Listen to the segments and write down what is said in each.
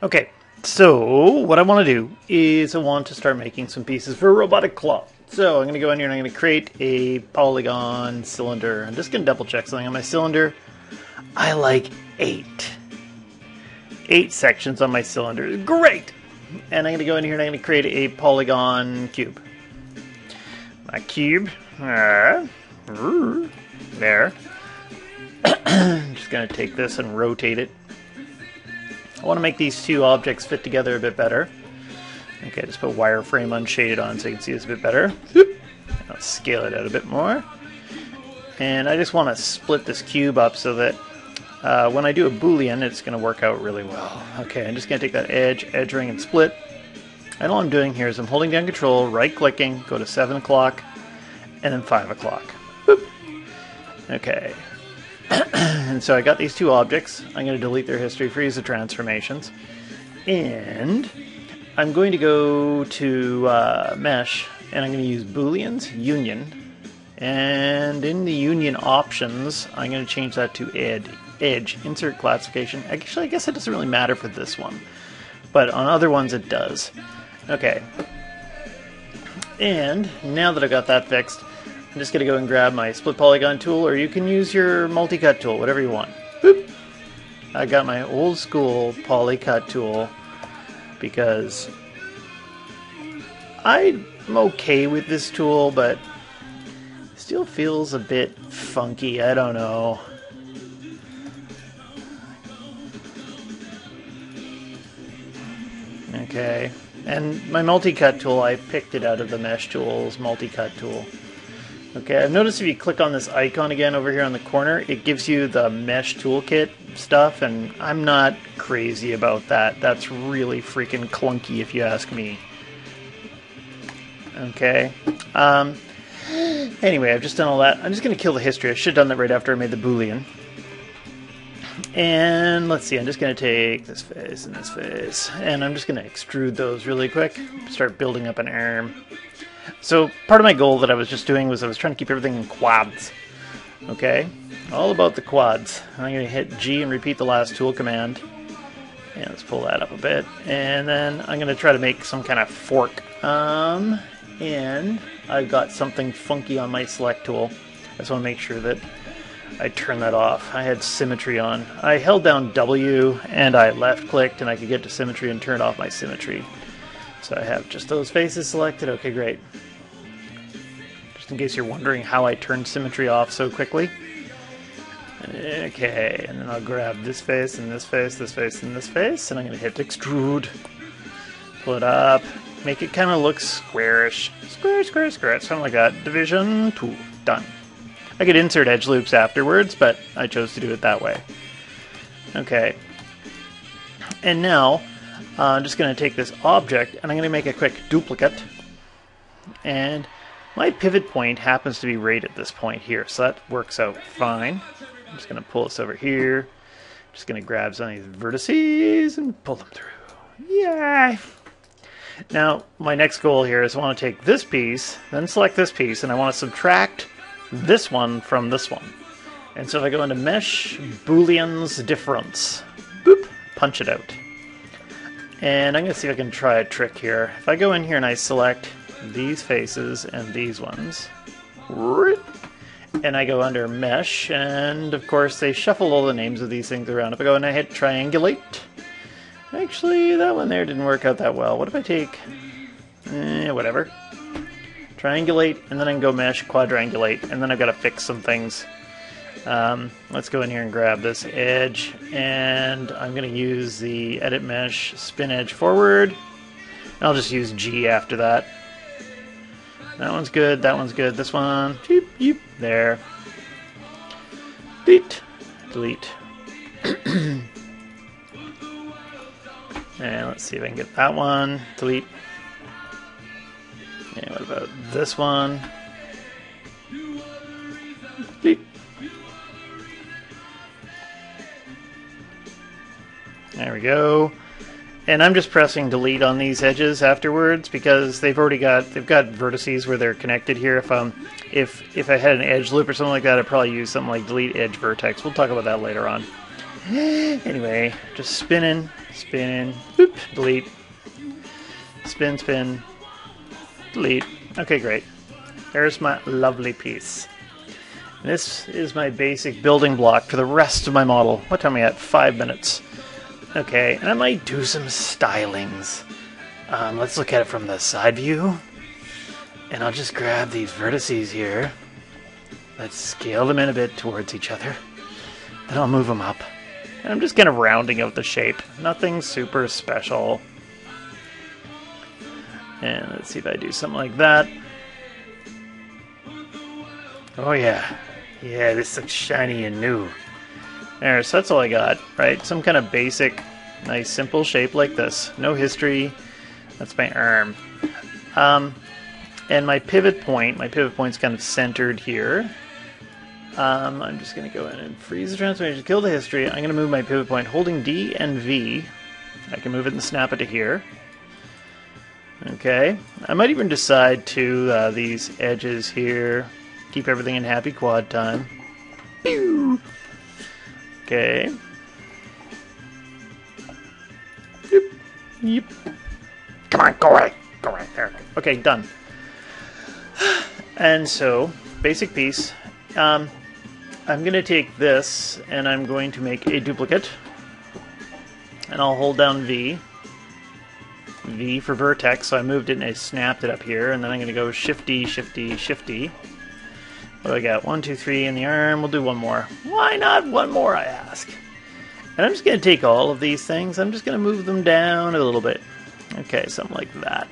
Okay, so what I want to do is I want to start making some pieces for a robotic claw. So I'm going to go in here and I'm going to create a polygon cylinder. I'm just going to double check something on my cylinder. I like 8 sections on my cylinder. Great! And I'm going to go in here and I'm going to create a polygon cube. My cube. There. I'm just going to take this and rotate it. I want to make these two objects fit together a bit better. Okay, just put wireframe unshaded on so you can see this a bit better. I'll scale it out a bit more. And I just want to split this cube up so that when I do a Boolean, it's going to work out really well. Okay, I'm just going to take that edge ring, and split. And all I'm doing here is I'm holding down Control, right-clicking, go to 7 o'clock, and then 5 o'clock. Boop. Okay. And so I got these two objects. I'm going to delete their history, freeze the transformations. And I'm going to go to Mesh, and I'm going to use Booleans, Union. And in the Union options, I'm going to change that to Edge, Insert Classification. Actually, I guess it doesn't really matter for this one. But on other ones, it does. Okay. And now that I've got that fixed, I'm just going to go and grab my split polygon tool, or you can use your multi-cut tool, whatever you want. Boop. I got my old school poly-cut tool because I'm okay with this tool, but it still feels a bit funky. I don't know. Okay. And my multi-cut tool, I picked it out of the Mesh Tools multi-cut tool. Okay, I've noticed if you click on this icon again over here on the corner, it gives you the Mesh Toolkit stuff, and I'm not crazy about that. That's really freaking clunky if you ask me. Okay. Anyway, I've just done all that. I'm just going to kill the history. I should have done that right after I made the Boolean. And let's see, I'm just going to take this face and this face, and I'm just going to extrude those really quick. Start building up an arm. So part of my goal that I was just doing was I was trying to keep everything in quads. Okay, all about the quads. I'm going to hit G and repeat the last tool command. And let's pull that up a bit. And then I'm going to try to make some kind of fork. And I've got something funky on my select tool. I just want to make sure that I turn that off. I had symmetry on. I held down W and I left clicked and I could get to symmetry and turn off my symmetry. So I have just those faces selected. Okay, great. Just in case you're wondering how I turned symmetry off so quickly. Okay, and then I'll grab this face and this face, this face and this face, and I'm going to hit extrude. Pull it up. Make it kind of look squarish. Square, square, square. Something like that. Division 2. Done. I could insert edge loops afterwards, but I chose to do it that way. Okay. And now, I'm just going to take this object, and I'm going to make a quick duplicate. And my pivot point happens to be right at this point here, so that works out fine. I'm just going to pull this over here. Just going to grab some of these vertices and pull them through. Yay! Now, my next goal here is I want to take this piece, then select this piece, and I want to subtract this one from this one. And so if I go into Mesh, Booleans, Difference, boop, punch it out. And I'm going to see if I can try a trick here. If I go in here and I select these faces and these ones, and I go under Mesh, and of course they shuffle all the names of these things around. If I go and I hit Triangulate, actually that one there didn't work out that well. What if I take, whatever. Triangulate, and then I can go Mesh, Quadrangulate, and then I've got to fix some things. Let's go in here and grab this edge, and I'm going to use the Edit Mesh, Spin Edge Forward. And I'll just use G after that. That one's good, that one's good, this one, yeep, yeep, there. Delete, delete. And let's see if I can get that one, delete. And what about this one? Delete. There we go. And I'm just pressing delete on these edges afterwards because they've got vertices where they're connected here. If I had an edge loop or something like that, I'd probably use something like delete edge vertex. We'll talk about that later on. Anyway, just spinning, boop, delete, spin, spin, delete. Okay, great. There's my lovely piece. And this is my basic building block for the rest of my model. What time are we at? 5 minutes. Okay, and I might do some stylings. Let's look at it from the side view. And I'll just grab these vertices here. Let's scale them in a bit towards each other. Then I'll move them up. And I'm just kind of rounding out the shape. Nothing super special. And let's see if I do something like that. Oh yeah. Yeah, this looks shiny and new. There, so that's all I got, right? Some kind of basic, nice, simple shape like this. No history. That's my arm. And my pivot's kind of centered here. I'm just going to go in and freeze the transformation, kill the history. I'm going to move my pivot point holding D and V. I can move it and snap it to here. Okay. I might even decide to these edges here. Keep everything in happy quad time. Pew! Okay. Yep. Yep. Come on, go away. Go right there. Okay, done. And so, basic piece. I'm going to take this and I'm going to make a duplicate. And I'll hold down V. V for vertex, so I moved it and I snapped it up here. And then I'm going to go shifty, shifty, shifty. What do I got? 1, 2, 3 in the arm. We'll do one more. Why not one more, I ask? And I'm just going to take all of these things. I'm just going to move them down a little bit. Okay, something like that.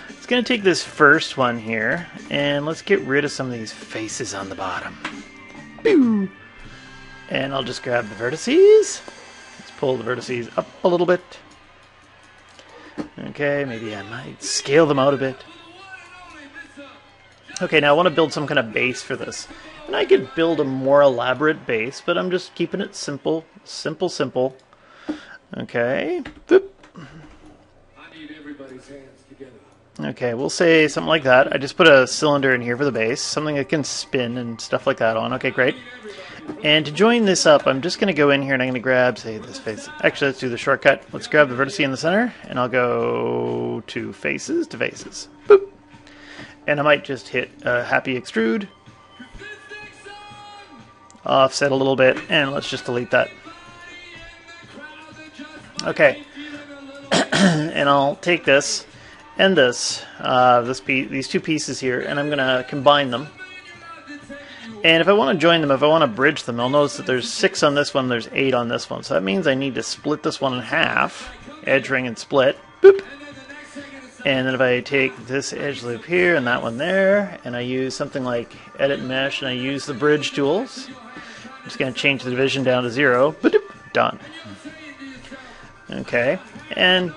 It's going to take this first one here, and let's get rid of some of these faces on the bottom. Boo! And I'll just grab the vertices. Let's pull the vertices up a little bit. Okay, maybe I might scale them out a bit. Okay, now I want to build some kind of base for this. And I could build a more elaborate base, but I'm just keeping it simple. Simple, simple. Okay. Boop. I need everybody's hands together. Okay, we'll say something like that. I just put a cylinder in here for the base. Something that can spin and stuff like that on. Okay, great. And to join this up, I'm just going to go in here and I'm going to grab, say, this face. Actually, let's do the shortcut. Let's grab the vertice in the center, and I'll go to faces, to faces. Boop. And I might just hit happy extrude. Offset a little bit, and let's just delete that. Okay. And I'll take this and this, these two pieces here, and I'm going to combine them. And if I want to join them, if I want to bridge them, I'll notice that there's 6 on this one, there's 8 on this one. So that means I need to split this one in half. Edge ring and split. Boop. And then if I take this edge loop here and that one there, and I use something like edit mesh, and I use the bridge tools, I'm just going to change the division down to 0. Boop. Done. Okay. And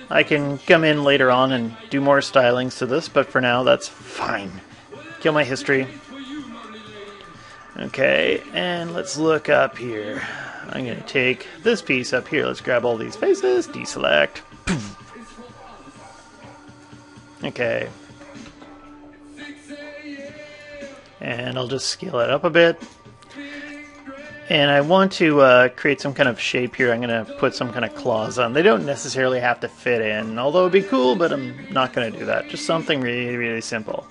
I can come in later on and do more stylings to this, but for now that's fine. Kill my history. Okay, and let's look up here. I'm going to take this piece up here. Let's grab all these faces, deselect. Okay. And I'll just scale it up a bit. And I want to create some kind of shape here. I'm going to put some kind of claws on. They don't necessarily have to fit in, although it would be cool, but I'm not going to do that. Just something really, really simple.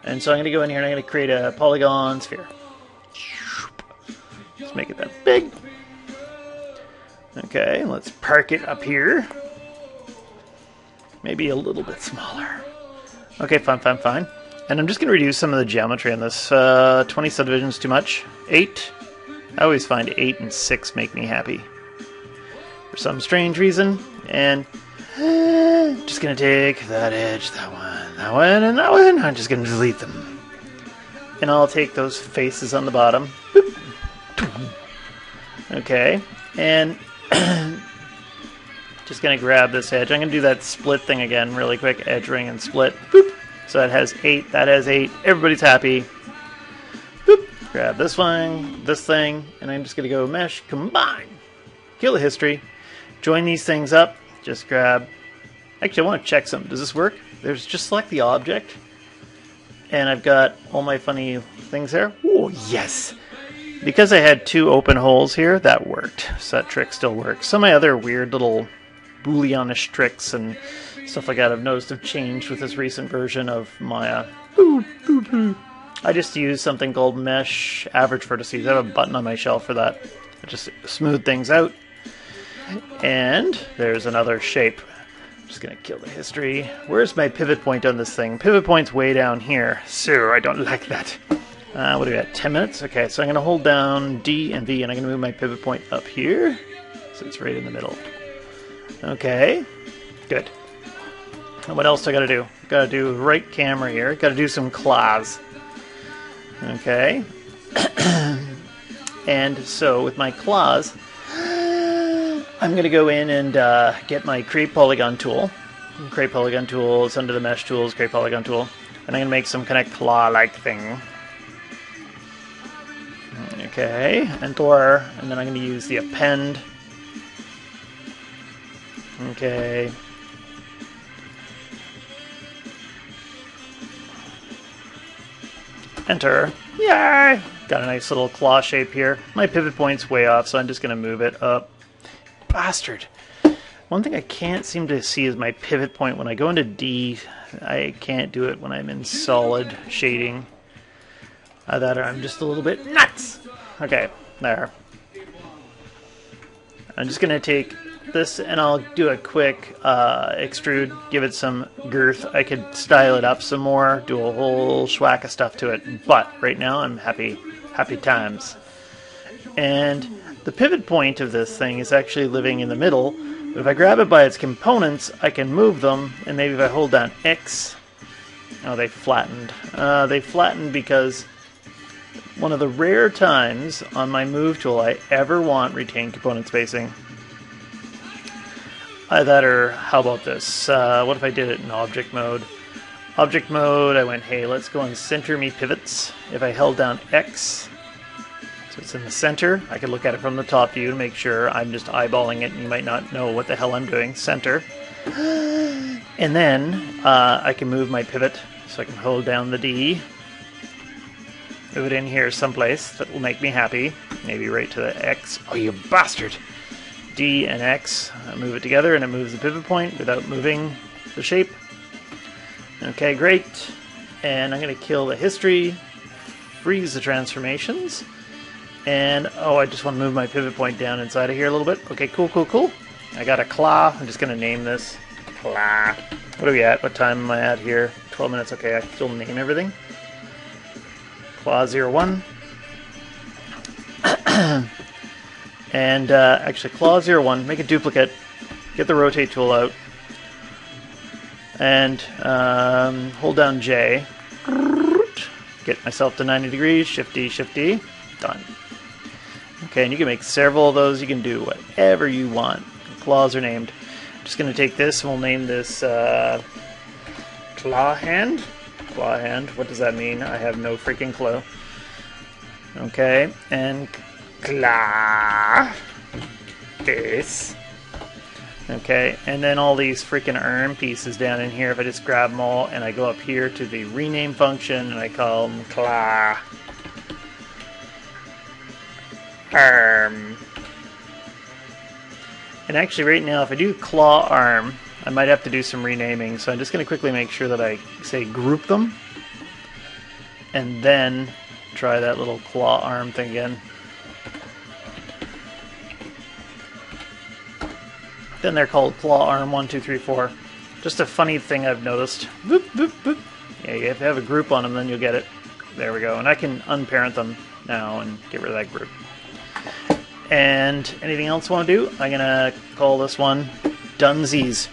And so I'm going to go in here and I'm going to create a polygon sphere. Let's make it that big. Okay, let's park it up here. Maybe a little bit smaller. Okay, fine. And I'm just going to reduce some of the geometry on this. 20 subdivisions too much. 8. I always find 8 and 6 make me happy. For some strange reason. And just going to take that edge, that one, and that one. I'm just going to delete them. And I'll take those faces on the bottom. Boop. Okay. And just going to grab this edge. I'm going to do that split thing again really quick. Edge ring and split. Boop. So that has 8. That has 8. Everybody's happy. Boop. Grab this one, this thing, and I'm just going to go mesh, combine. Kill the history. Join these things up. Just grab. Actually, I want to check something. Does this work? There's just select the object. And I've got all my funny things there. Oh, yes. Because I had 2 open holes here, that worked. So that trick still works. Some of my other weird little Booleanish tricks and stuff like that I've noticed have changed with this recent version of Maya. I just use something called Mesh Average Vertices. I have a button on my shelf for that. I just smooth things out. And there's another shape. I'm just going to kill the history. Where's my pivot point on this thing? Pivot point's way down here. So I don't like that. What do we got? 10 minutes? Okay, so I'm going to hold down D and V, and I'm going to move my pivot point up here. So it's right in the middle. Okay, good. And what else do I got to do? Got to do right camera here. Got to do some claws. Okay. And so with my claws, I'm going to go in and get my Create Polygon tool. Create Polygon tool is under the Mesh tools, Create Polygon tool. And I'm going to make some kind of claw-like thing. Okay, Enter, and then I'm going to use the Append. Okay. Enter. Yay! Got a nice little claw shape here. My pivot point's way off, so I'm just going to move it up. Bastard! One thing I can't seem to see is my pivot point. When I go into D, I can't do it when I'm in solid shading. Either I'm just a little bit nuts! Okay, there. I'm just going to take this and I'll do a quick extrude, give it some girth. I could style it up some more, do a whole schwack of stuff to it, but right now I'm happy times. And the pivot point of this thing is actually living in the middle, but if I grab it by its components, I can move them, and maybe if I hold down X, oh, they flattened. They flattened because one of the rare times on my move tool I ever want retained component spacing. That, or how about this? What if I did it in object mode? Object mode, I went, hey, let's go and center me pivots. If I held down X, so it's in the center, I can look at it from the top view to make sure I'm just eyeballing it and you might not know what the hell I'm doing. Center. And then I can move my pivot, so I can hold down the D. Move it in here someplace that will make me happy. Maybe right to the X. Oh, you bastard! D and X, move it together and it moves the pivot point without moving the shape. Okay, great. And I'm going to kill the history, freeze the transformations, and oh, I just want to move my pivot point down inside of here a little bit. Okay, cool. I got a claw. I'm just going to name this claw. What are we at? What time am I at here? 12 minutes. Okay, I can still name everything. Claw 01. And actually, claw 01, make a duplicate, get the rotate tool out, and hold down J, get myself to 90 degrees, Shift-D, done. Okay, and you can make several of those, you can do whatever you want. Claws are named. I'm just going to take this and we'll name this Claw Hand. Claw Hand, what does that mean? I have no freaking clue. Okay, and claw face. Okay, and then all these freaking arm pieces down in here, if I just grab them all and I go up here to the rename function and I call them claw arm. And actually right now if I do claw arm, I might have to do some renaming, so I'm just going to quickly make sure that I say group them and then try that little claw arm thing again. Then they're called claw arm 1, 2, 3, 4. Just a funny thing I've noticed. Boop, boop, boop. Yeah, you have to have a group on them, then you'll get it. There we go. And I can unparent them now and get rid of that group. And anything else I want to do? I'm going to call this one Dunsies.